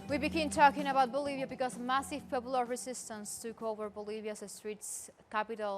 We begin talking about Bolivia because massive popular resistance took over Bolivia's streets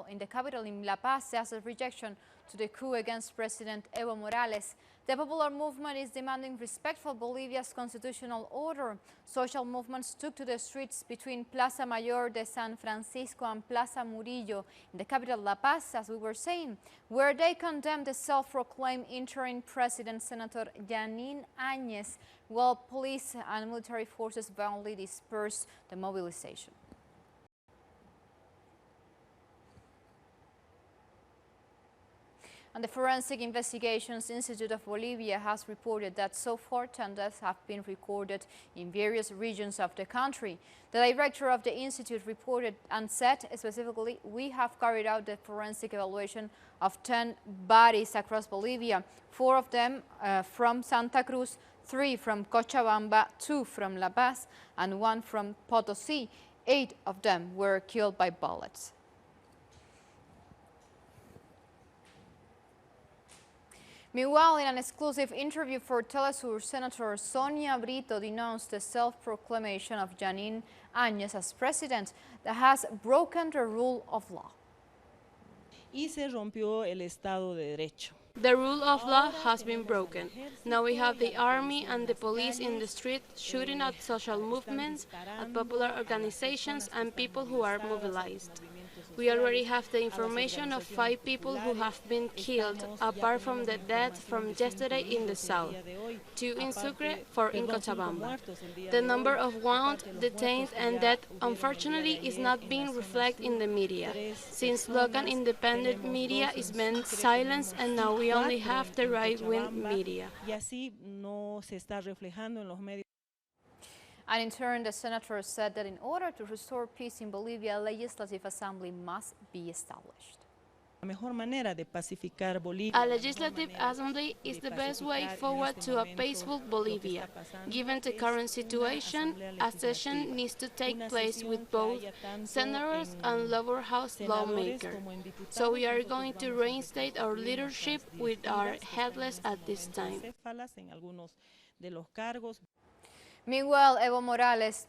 in the capital in La Paz as a rejection to the coup against President Evo Morales. The popular movement is demanding respect for Bolivia's constitutional order. Social movements took to the streets between Plaza Mayor de San Francisco and Plaza Murillo in the capital La Paz, as we were saying, where they condemned the self-proclaimed interim president, Senator Janine Áñez, while police and military forces violently dispersed the mobilization. And the Forensic Investigations Institute of Bolivia has reported that so far 10 deaths have been recorded in various regions of the country. The director of the institute reported and said specifically, we have carried out the forensic evaluation of 10 bodies across Bolivia, 4 of them from Santa Cruz, 3 from Cochabamba, 2 from La Paz, and 1 from Potosí. 8 of them were killed by bullets. Meanwhile, in an exclusive interview for Telesur, Senator Sonia Brito denounced the self-proclamation of Janine Áñez as president that has broken the rule of law. Y se rompió el Estado de Derecho. The rule of law has been broken. Now we have the army and the police in the street shooting at social movements, at popular organizations and people who are mobilized. We already have the information of 5 people who have been killed, apart from the death from yesterday in the south, 2 in Sucre, 4 in Cochabamba. The number of wounded, detained and dead unfortunately is not being reflected in the media, since local independent media is being silenced and now we only have the right-wing media. And in turn, the senator said that in order to restore peace in Bolivia, a legislative assembly must be established. A legislative assembly is the best way forward to a peaceful Bolivia. Given the current situation, a session needs to take place with both senators and lower house lawmakers. So we are going to reinstate our leadership with our headless at this time. Meanwhile,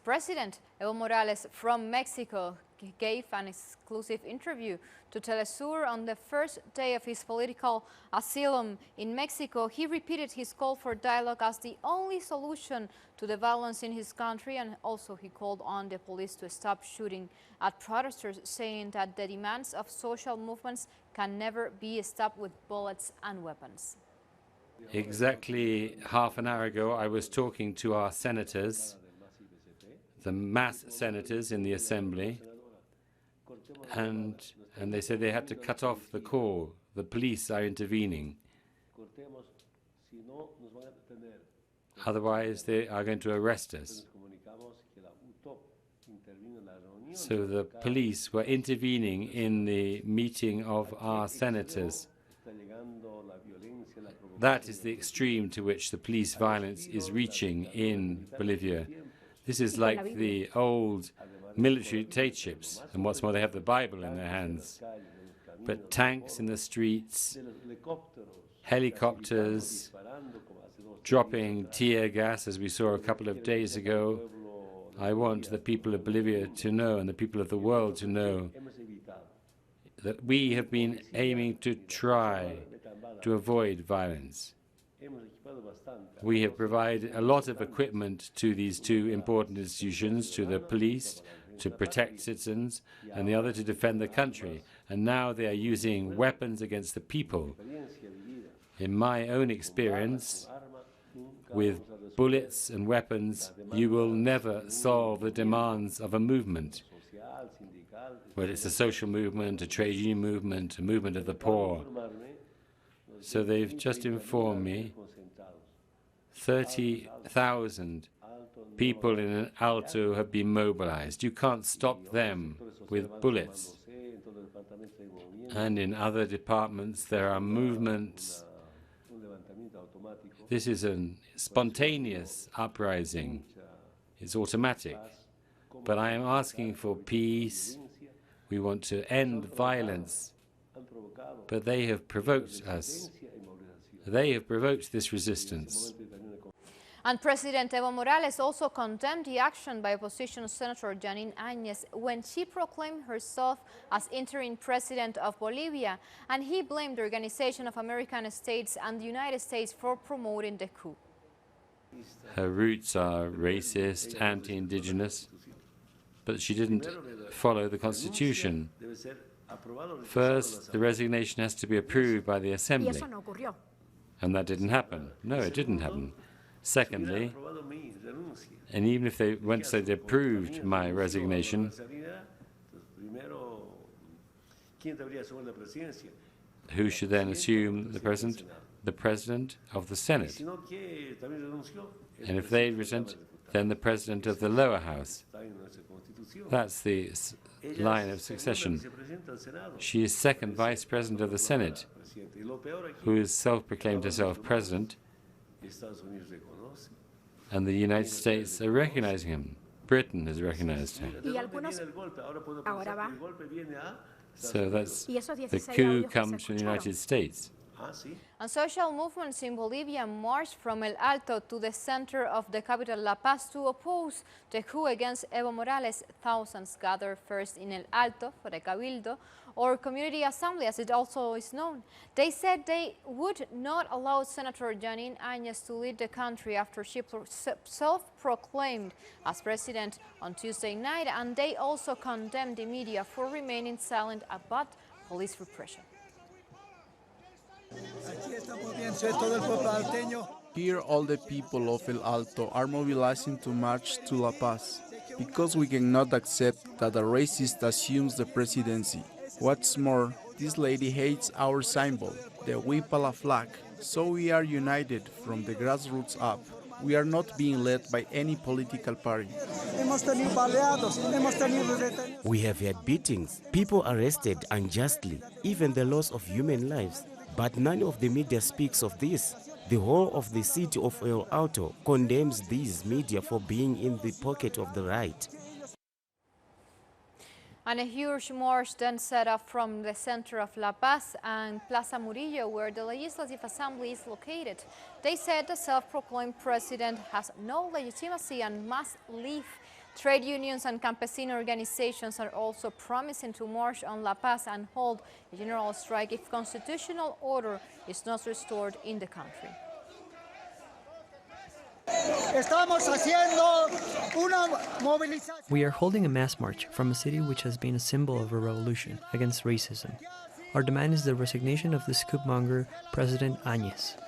President Evo Morales from Mexico gave an exclusive interview to Telesur on the first day of his political asylum in Mexico. He repeated his call for dialogue as the only solution to the violence in his country, and also he called on the police to stop shooting at protesters, saying that the demands of social movements can never be stopped with bullets and weapons. Exactly half an hour ago, I was talking to our senators, the mass senators in the assembly, and they said they had to cut off the call. The police are intervening. Otherwise, they are going to arrest us. So the police were intervening in the meeting of our senators. That is the extreme to which the police violence is reaching in Bolivia. This is like the old military dictatorships, and what's more, they have the Bible in their hands. But tanks in the streets, helicopters, dropping tear gas, as we saw a couple of days ago. I want the people of Bolivia to know, and the people of the world to know, that we have been aiming to try to avoid violence. We have provided a lot of equipment to these 2 important institutions, to the police, to protect citizens, and the other to defend the country. And now they are using weapons against the people. In my own experience, with bullets and weapons, you will never solve the demands of a movement. Whether it's a social movement, a trade union movement, a movement of the poor. So they've just informed me 30,000 people in an Alto have been mobilized. You can't stop them with bullets. And in other departments there are movements. This is a spontaneous uprising. It's automatic. But I am asking for peace. We want to end violence. But they have provoked us. They have provoked this resistance. And President Evo Morales also condemned the action by opposition Senator Janine Áñez when she proclaimed herself as interim president of Bolivia, and he blamed the Organization of American States and the United States for promoting the coup. Her roots are racist, anti-indigenous, but she didn't follow the Constitution. First, the resignation has to be approved by the Assembly, and that didn't happen. No, it didn't happen. Secondly, and even if they went so they approved my resignation, who should then assume the president? The president of the Senate. And if they resent, then the president of the lower house. That's the line of succession. She is second vice president of the Senate, who is self-proclaimed herself president, and the United States are recognizing him. Britain has recognized him. So that's the coup comes from the United States. And social movements in Bolivia marched from El Alto to the center of the capital La Paz to oppose the coup against Evo Morales. Thousands gathered first in El Alto for the Cabildo, or community assembly as it also is known. They said they would not allow Senator Janine Áñez to lead the country after she self-proclaimed as president on Tuesday night, and they also condemned the media for remaining silent about police repression. Here all the people of El Alto are mobilizing to march to La Paz, because we cannot accept that a racist assumes the presidency. What's more, this lady hates our symbol, the Huipala flag, so we are united from the grassroots up. We are not being led by any political party. We have had beatings, people arrested unjustly, even the loss of human lives. But none of the media speaks of this. The whole of the city of El Alto condemns these media for being in the pocket of the right. And a huge march then set up from the center of La Paz and Plaza Murillo, where the Legislative Assembly is located. They said the self-proclaimed president has no legitimacy and must leave. Trade unions and campesino organizations are also promising to march on La Paz and hold a general strike if constitutional order is not restored in the country. We are holding a mass march from a city which has been a symbol of a revolution against racism. Our demand is the resignation of the scoopmonger, President Áñez.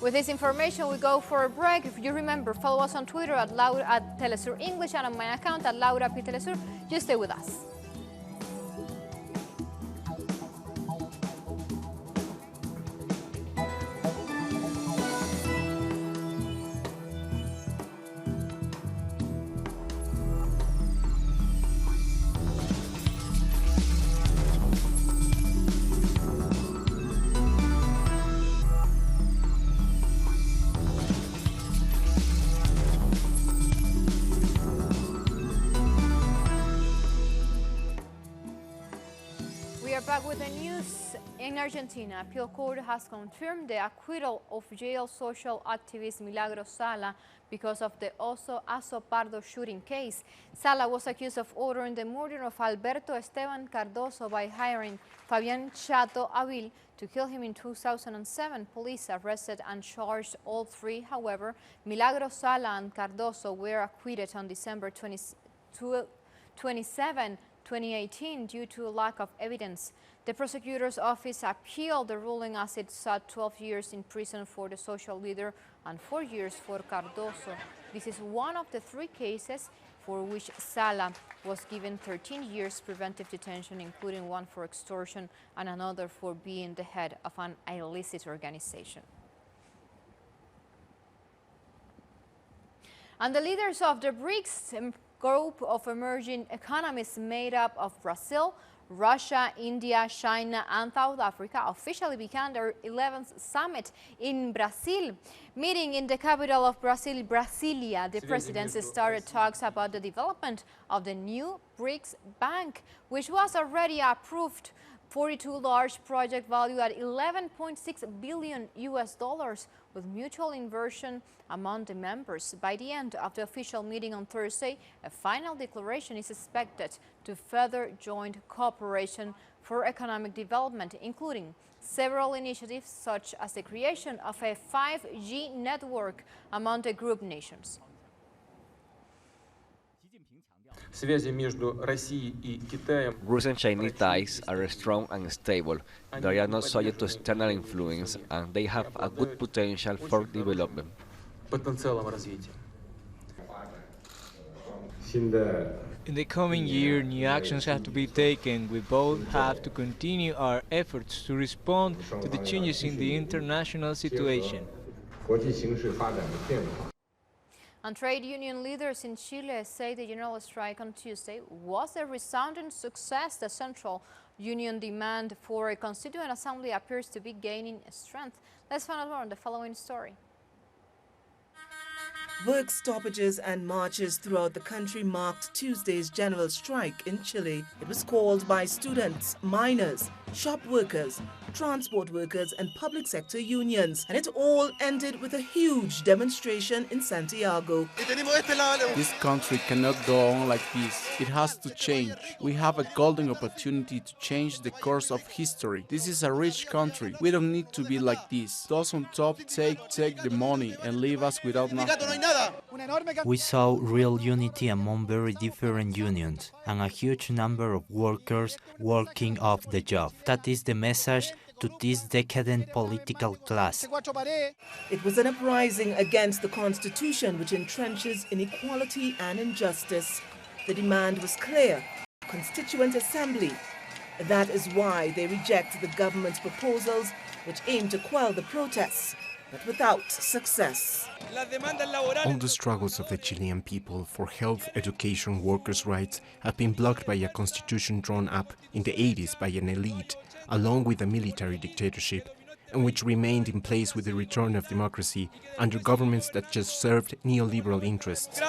With this information, we go for a break. If you remember, follow us on Twitter at Telesur English and on my account at Laura P. Telesur. Just stay with us. Back with the news. In Argentina, appeal court has confirmed the acquittal of jail social activist Milagros Sala because of the Aso Pardo shooting case. Sala was accused of ordering the murder of Alberto Esteban Cardoso by hiring Fabián Chato Avil to kill him in 2007. Police arrested and charged all three. However, Milagros Sala and Cardoso were acquitted on December 27, 2018 due to a lack of evidence. The prosecutor's office appealed the ruling as it sought 12 years in prison for the social leader and 4 years for Cardoso. This is one of the three cases for which Sala was given 13 years preventive detention, including one for extortion and another for being the head of an illicit organization. And the leaders of the BRICS group of emerging economies made up of Brazil, Russia, India, China, and South Africa officially began their 11th summit in Brazil. Meeting in the capital of Brazil, Brasilia, the presidents started talks about the development of the new BRICS Bank, which was already approved 42 large project valued at $11.6 billion with mutual inversion among the members. By the end of the official meeting on Thursday, a final declaration is expected to further joint cooperation for economic development, including several initiatives such as the creation of a 5G network among the group nations. Russian-Chinese ties are strong and stable. They are not subject to external influence, and they have a good potential for development. In the coming year, new actions have to be taken. We both have to continue our efforts to respond to the changes in the international situation. And trade union leaders in Chile say the general strike on Tuesday was a resounding success. The central union demand for a constituent assembly appears to be gaining strength. Let's find out more on the following story. Work stoppages and marches throughout the country marked Tuesday's general strike in Chile. It was called by students, miners, shop workers, transport workers and public sector unions. And it all ended with a huge demonstration in Santiago. This country cannot go on like this. It has to change. We have a golden opportunity to change the course of history. This is a rich country. We don't need to be like this. Those on top take the money and leave us without nothing. We saw real unity among very different unions and a huge number of workers working off the job. That is the message to this decadent political class. It was an uprising against the constitution which entrenches inequality and injustice. The demand was clear: Constituent Assembly. That is why they reject the government's proposals which aim to quell the protests, but without success. All the struggles of the Chilean people for health, education, workers' rights have been blocked by a constitution drawn up in the 80s by an elite, along with a military dictatorship, and which remained in place with the return of democracy under governments that just served neoliberal interests.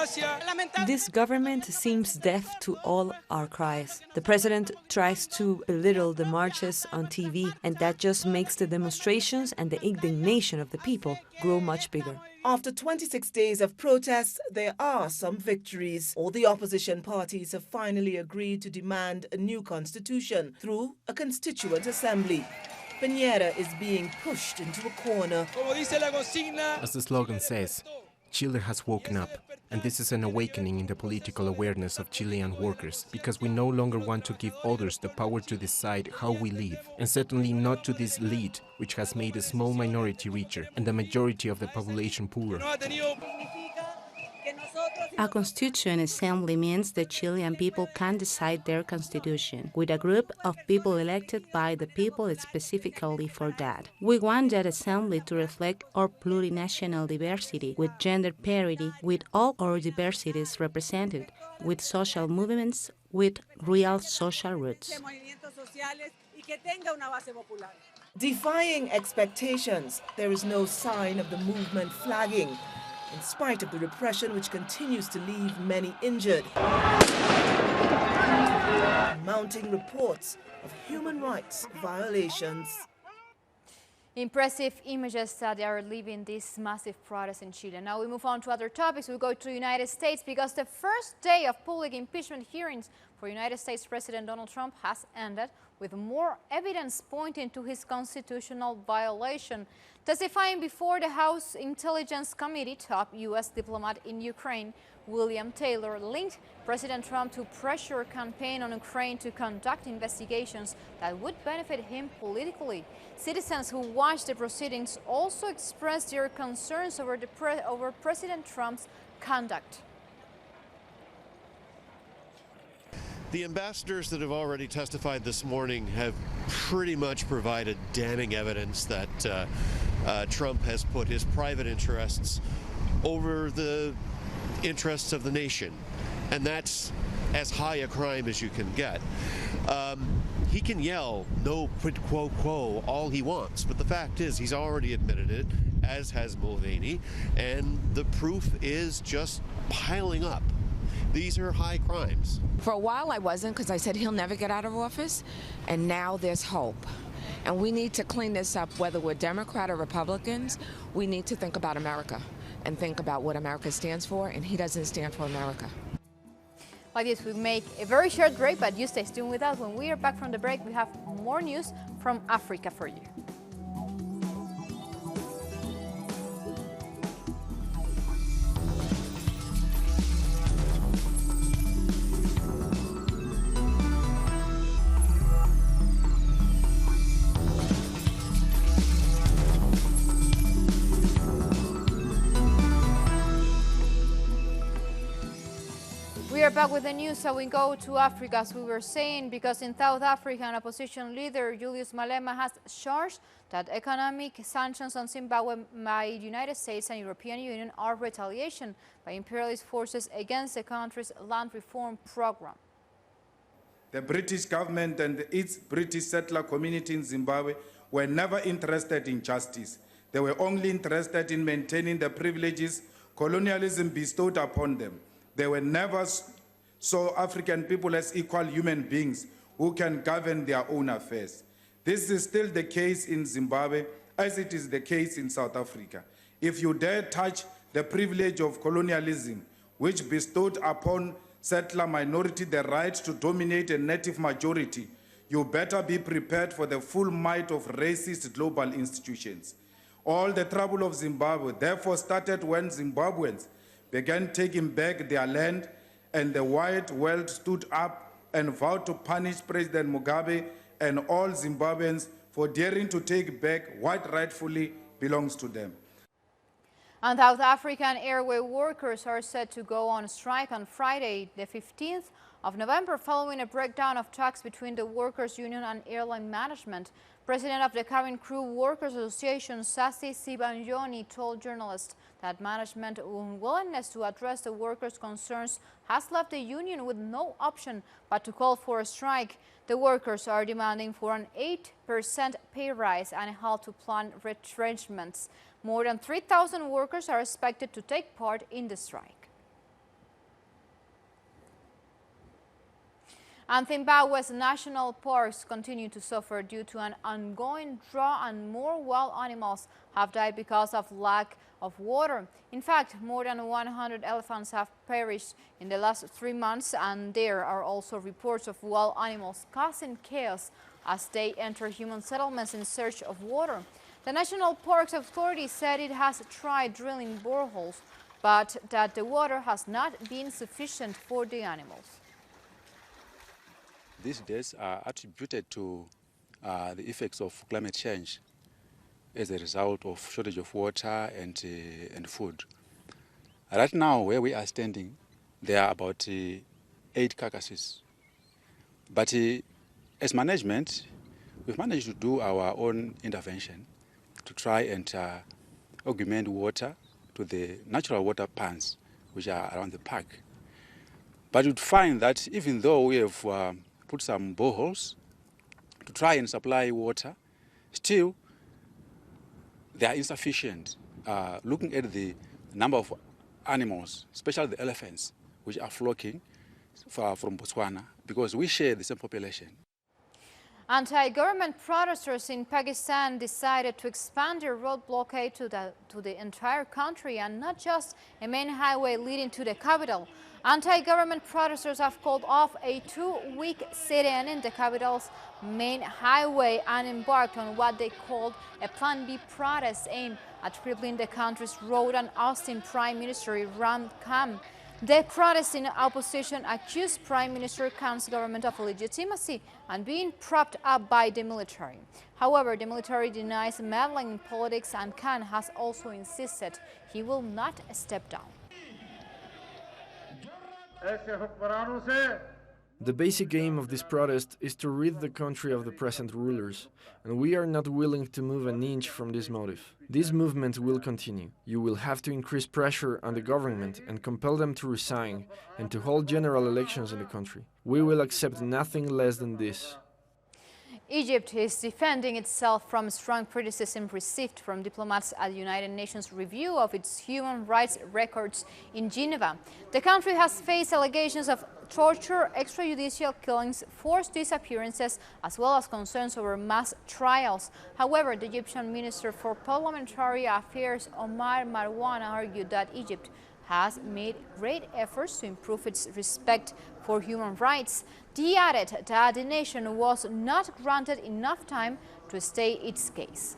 This government seems deaf to all our cries. The president tries to belittle the marches on TV, and that just makes the demonstrations and the indignation of the people grow much bigger. After 26 days of protests, there are some victories. All the opposition parties have finally agreed to demand a new constitution through a constituent assembly. Piñera is being pushed into a corner. As the slogan says, Chile has woken up, and this is an awakening in the political awareness of Chilean workers, because we no longer want to give others the power to decide how we live, and certainly not to this elite, which has made a small minority richer and the majority of the population poorer. A constituent assembly means the Chilean people can decide their constitution, with a group of people elected by the people specifically for that. We want that assembly to reflect our plurinational diversity, with gender parity, with all our diversities represented, with social movements, with real social roots. Defying expectations, there is no sign of the movement flagging, in spite of the repression which continues to leave many injured. Mounting reports of human rights violations. Impressive images that they are leaving this massive protest in Chile. Now we move on to other topics. We go to the United States because the first day of public impeachment hearings for United States President Donald Trump has ended with more evidence pointing to his constitutional violation. Testifying before the House Intelligence Committee, top U.S. diplomat in Ukraine, William Taylor, linked President Trump to pressure campaign on Ukraine to conduct investigations that would benefit him politically. Citizens who watched the proceedings also expressed their concerns over President Trump's conduct. The ambassadors that have already testified this morning have pretty much provided damning evidence that Trump has put his private interests over the interests of the nation, and that's as high a crime as you can get. He can yell no quid pro quo all he wants, but the fact is he's already admitted it, as has Mulvaney, and the proof is just piling up. These are high crimes. For a while I wasn't, because I said he'll never get out of office, and now there's hope. And we need to clean this up, whether we're Democrat or Republicans. We need to think about America and think about what America stands for, and he doesn't stand for America. Like this, we make a very short break, but you stay tuned with us. When we are back from the break, we have more news from Africa for you. We are back with the news, so we go to Africa, as we were saying, because in South Africa, an opposition leader, Julius Malema, has charged that economic sanctions on Zimbabwe by the United States and European Union are retaliation by imperialist forces against the country's land reform program. The British government and its British settler community in Zimbabwe were never interested in justice. They were only interested in maintaining the privileges colonialism bestowed upon them. They were never saw African people as equal human beings who can govern their own affairs. This is still the case in Zimbabwe, as it is the case in South Africa. If you dare touch the privilege of colonialism, which bestowed upon settler minority the right to dominate a native majority, you better be prepared for the full might of racist global institutions. All the trouble of Zimbabwe therefore started when Zimbabweans began taking back their land, and the white world stood up and vowed to punish President Mugabe and all Zimbabweans for daring to take back what rightfully belongs to them. And South African airway workers are set to go on strike on Friday, the 15th of November, following a breakdown of talks between the workers' union and airline management. President of the Cabin Crew Workers Association, Sasi Sibanjoni, told journalists that management unwillingness to address the workers' concerns has left the union with no option but to call for a strike. The workers are demanding for an 8% pay rise and a halt to planned retrenchments. More than 3,000 workers are expected to take part in the strike. And Zimbabwe's national parks continue to suffer due to an ongoing drought, and more wild animals have died because of lack of water. In fact, more than 100 elephants have perished in the last 3 months, and there are also reports of wild animals causing chaos as they enter human settlements in search of water. The National Parks Authority said it has tried drilling boreholes, but that the water has not been sufficient for the animals. These deaths are attributed to the effects of climate change as a result of shortage of water and food. Right now, where we are standing, there are about 8 carcasses. But as management, we've managed to do our own intervention to try and augment water to the natural water ponds which are around the park. But you'd find that even though we have put some boreholes to try and supply water, still they are insufficient. Looking at the number of animals, especially the elephants, which are flocking from Botswana, because we share the same population. Anti-government protesters in Pakistan decided to expand their road blockade to the entire country and not just a main highway leading to the capital. Anti-government protesters have called off a 2-week sit-in in the capital's main highway and embarked on what they called a Plan B protest aimed at crippling the country's road and ousting Prime Minister Imran Khan. The protesting opposition accused Prime Minister Khan's government of illegitimacy and being propped up by the military. However, the military denies meddling in politics, and Khan has also insisted he will not step down. The basic aim of this protest is to rid the country of the present rulers, and we are not willing to move an inch from this motive. This movement will continue. You will have to increase pressure on the government and compel them to resign and to hold general elections in the country. We will accept nothing less than this. Egypt is defending itself from strong criticism received from diplomats at the United Nations review of its human rights records in Geneva. The country has faced allegations of torture, extrajudicial killings, forced disappearances, as well as concerns over mass trials. However, the Egyptian Minister for Parliamentary Affairs, Omar Marwan, argued that Egypt has made great efforts to improve its respect for human rights. He added that the nation was not granted enough time to state its case.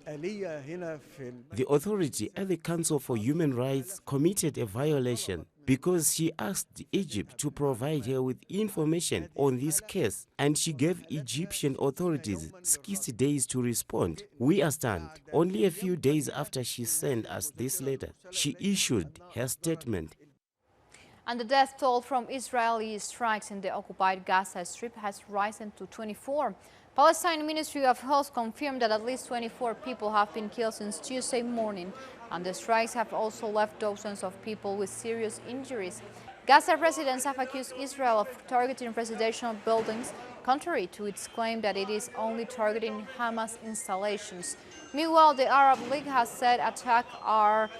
The authority at the Council for Human Rights committed a violation because she asked Egypt to provide her with information on this case, and she gave Egyptian authorities 60 days to respond. We are stunned. Only a few days after she sent us this letter, she issued her statement. And the death toll from Israeli strikes in the occupied Gaza Strip has risen to 24. Palestine Ministry of Health confirmed that at least 24 people have been killed since Tuesday morning, and the strikes have also left dozens of people with serious injuries. Gaza residents have accused Israel of targeting residential buildings, contrary to its claim that it is only targeting Hamas installations. Meanwhile, the Arab League has said attacks are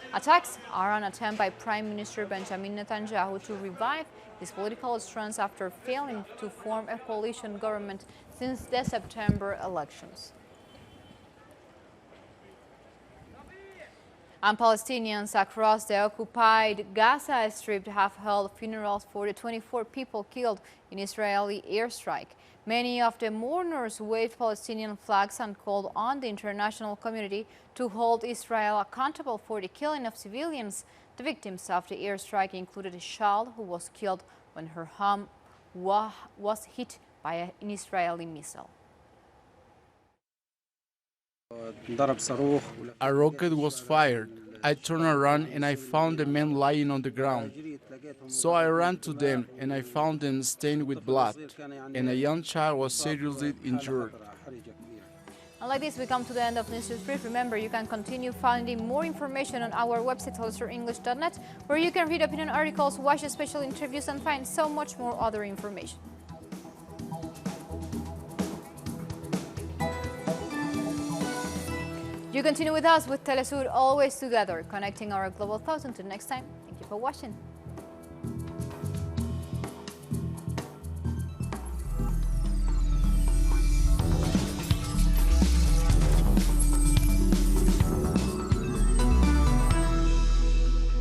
an attempt by Prime Minister Benjamin Netanyahu to revive his political strands after failing to form a coalition government since the September elections. And Palestinians across the occupied Gaza Strip have held funerals for the 24 people killed in Israeli airstrike. Many of the mourners waved Palestinian flags and called on the international community to hold Israel accountable for the killing of civilians. The victims of the airstrike included a child who was killed when her home was hit by an Israeli missile. A rocket was fired. I turned around and I found the men lying on the ground. So I ran to them and I found them stained with blood, and a young child was seriously injured. And like this, we come to the end of News Brief. Remember, you can continue finding more information on our website, telesturenglish.net, where you can read opinion articles, watch special interviews, and find so much more other information. You continue with us with Telesur, always together, connecting our global thoughts. Until next time, thank you for watching.